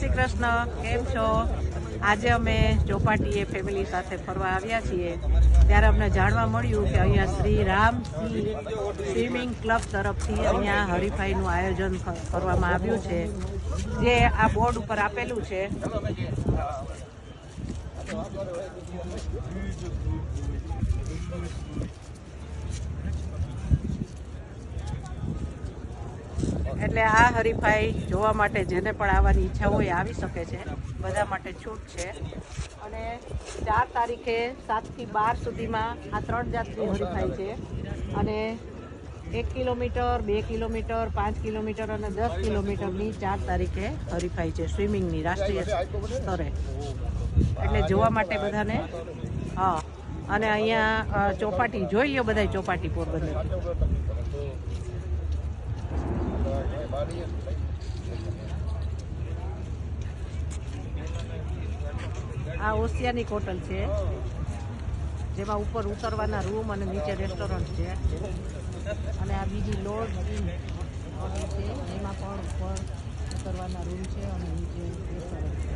શ્રી કૃષ્ણ, કેમ છો? આજે અમે ચોપાટીએ ફેમિલી સાથે ફરવા આવ્યા છીએ ત્યારે અમને જાણવા મળ્યું કે અહીંયા શ્રી રામ સ્વિમિંગ ક્લબ તરફથી અહીંયા હરીફાઈનું આયોજન કરવામાં આવ્યું છે, જે આ બોર્ડ ઉપર આપેલું છે. એટલે આ હરીફાઈ જોવા માટે જેને પણ આવવાની ઈચ્છા હોય આવી શકે છે. બધા માટે છૂટ છે. અને 4 તારીખે 7 થી 12 સુધીમાં આ 3 જાતની હરીફાઈ છે. અને 1 કિલોમીટર, 2 કિલોમીટર, 5 કિલોમીટર અને 10 કિલોમીટરની 4 તારીખે હરીફાઈ છે સ્વિમિંગની રાષ્ટ્રીય સ્તરે. એટલે જોવા માટે બધાને અને અહીંયા ચોપાટી જોઈ લો, બધા ચોપાટી પોરબંદર. આ ઓશિયાનિક હોટલ છે, જેમાં ઉપર ઉતરવાના રૂમ અને નીચે રેસ્ટોરન્ટ છે. અને આ બીજી લોજ હોટલ છે, એમાં પણ ઉપર ઉતરવાના રૂમ છે અને નીચે રેસ્ટોરન્ટ છે.